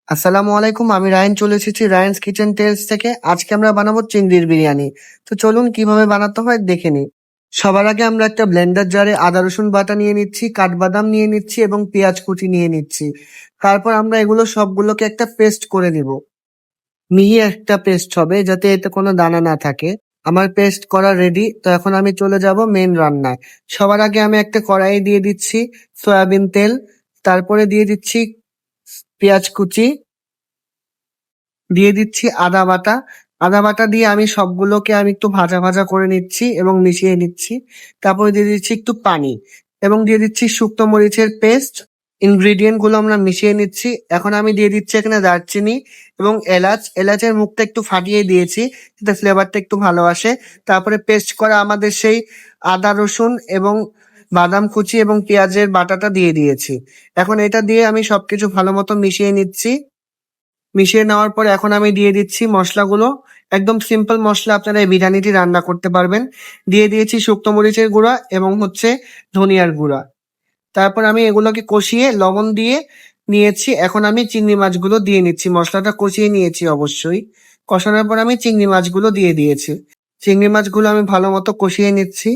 আসসালামু আলাইকুম। আমি রায়ান চলে এসেছি রায়ানস কিচেন টেলস থেকে। আজকে আমরা বানাবো চিংড়ির বিরিয়ানি। তো চলুন কিভাবে বানাতে হয় দেখে নিই। সবার আগে আমরা একটা ব্লেন্ডার জারে আদা রসুন বাটা নিয়ে নিচ্ছি, কাঠবাদাম নিয়ে নিচ্ছি এবং পেঁয়াজ কুচি নিয়ে নিচ্ছি। তারপর আমরা এগুলো সবগুলোকে একটা পেস্ট করে নিব। মিহি একটা পেস্ট হবে যাতে এতে কোনো দানা না থাকে। আমার পেস্ট করা রেডি। তো এখন আমি চলে যাব মেন রান্নায়। সবার আগে আমি একটা কড়াই দিয়ে দিচ্ছি সয়াবিন তেল, তারপরে দিয়ে দিচ্ছি পেঁয়াজ কুচি, দিয়ে দিচ্ছি আদা বাটা। আদা বাটা দিয়ে আমি সবগুলোকে আমি একটু ভাজা ভাজা করে নিচ্ছি এবং মিশিয়ে নিচ্ছি। তারপরে দিয়ে দিচ্ছি একটু পানি এবং দিয়ে দিচ্ছি শুকনো মরিচের পেস্ট। ইনগ্রিডিয়েন্ট গুলো আমরা মিশিয়ে নিচ্ছি। এখন আমি দিয়ে দিচ্ছি এখানে দারচিনি এবং এলাচ। এলাচের মুখটা একটু ফাটিয়ে দিয়েছি যাতে ফ্লেভারটা একটু ভালো আসে। তারপরে পেস্ট করা আমাদের সেই আদা রসুন এবং বাদাম কুচি এবং পেঁয়াজের বাটাটা দিয়ে দিয়েছি। এখন এটা দিয়ে আমি সবকিছু ভালো মতো মিশিয়ে নিচ্ছি। মিশিয়ে নেওয়ার পরে এখন আমি দিয়ে দিচ্ছি মশলাগুলো। একদম সিম্পল মশলা, আপনারা এই বিরিয়ানিটি রান্না করতে পারবেন। দিয়ে দিয়েছি শুকনো মরিচের গুঁড়া এবং ধনিয়ার গুঁড়া। তারপর আমি এগুলোকে কষিয়ে লবণ দিয়ে নিয়েছি। এখন আমি চিংড়ি মাছগুলো দিয়ে নিচ্ছি। মশলাটা কষিয়ে নিয়েছি অবশ্যই। কষানোর পর আমি চিংড়ি মাছগুলো দিয়ে দিয়েছি। চিংড়ি মাছগুলো আমি ভালো মতো কষিয়ে নিচ্ছি।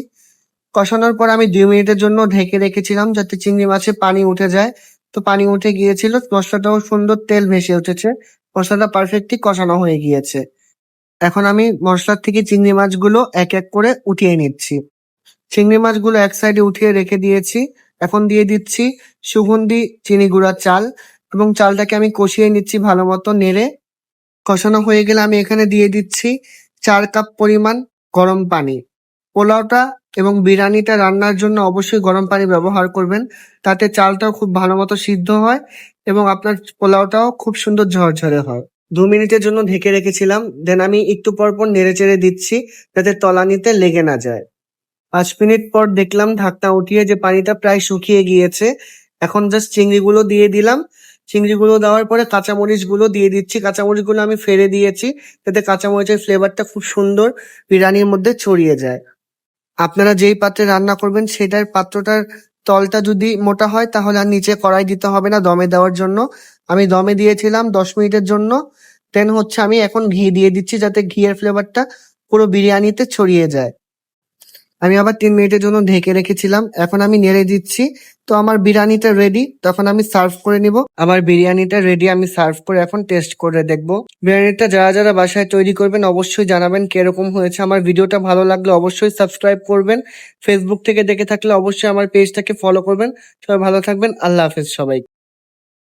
কষানোর পর আমি 2 মিনিটের জন্য ঢেকে রেখেছিলাম যাতে চিংড়ি মাছে পানি উঠে যায়। তো পানি উঠে গিয়েছিল, মশলাটাও সুন্দর তেল ভেসে উঠেছে। মশলাটা পারফেক্টলি কষানো হয়ে গিয়েছে। এখন আমি মশলার থেকে চিংড়ি মাছগুলো এক এক করে উঠিয়ে নিচ্ছি। চিংড়ি মাছগুলো এক সাইডে উঠিয়ে রেখে দিয়েছি। এখন দিয়ে দিচ্ছি সুগন্ধি চিনি গুঁড়া চাল এবং চালটাকে আমি কষিয়ে নিচ্ছি ভালো মতো নেড়ে। কষানো হয়ে গেলে আমি এখানে দিয়ে দিচ্ছি 4 কাপ পরিমাণ গরম পানি। পোলাওটা এবং বিরিয়ানিটা রান্নার জন্য অবশ্যই গরম পানি ব্যবহার করবেন। তাতে চালটাও খুব ভালো মতো সিদ্ধ হয় এবং আপনার পোলাওটাও খুব সুন্দর ঝরঝরে হয়। 2 মিনিটের জন্য ঢেকে রেখেছিলাম। দেন আমি একটু পর পর নেড়ে চেড়ে দিচ্ছি যাতে তলানিতে লেগে না যায়। 5 মিনিট পর দেখলাম ঢাকনা উঠিয়ে যে পানিটা প্রায় শুকিয়ে গিয়েছে। এখন জাস্ট চিংড়িগুলো দিয়ে দিলাম। চিংড়িগুলো দেওয়ার পরে কাঁচামরিচগুলো দিয়ে দিচ্ছি। কাঁচামরিচগুলো আমি ফেলে দিয়েছি যাতে কাঁচামরিচের ফ্লেভারটা খুব সুন্দর বিরিয়ানির মধ্যে ছড়িয়ে যায়। আপনারা যেই পাত্রে রান্না করবেন সেটার পাত্রটার তলটা যদি মোটা হয় তাহলে আর নিচে কড়াই দিতে হবে না দমে দেওয়ার জন্য। আমি দমে দিয়েছিলাম 10 মিনিটের জন্য। দেন আমি এখন ঘি দিয়ে দিচ্ছি যাতে ঘিয়ের ফ্লেভারটা পুরো বিরিয়ানিতে ছড়িয়ে যায়। আমি আবার 3 মিনিটের জন্য ঢেকে রেখেছিলাম। এখন আমি নেড়ে দিচ্ছি। তো আমার বিরিয়ানিটা রেডি। তখন আমি সার্ভ করে নিব। আমার বিরিয়ানিটা রেডি। আমি সার্ভ করে এখন টেস্ট করে দেখব। বিরিয়ানিটা যারা যারা বাসায় তৈরি করবেন অবশ্যই জানাবেন কিরকম হয়েছে। আমার ভিডিওটা ভালো লাগলে অবশ্যই সাবস্ক্রাইব করবেন। ফেসবুক থেকে দেখে থাকলে অবশ্যই আমার পেজটাকে ফলো করবেন। সবাই ভালো থাকবেন। আল্লাহ হাফেজ সবাই।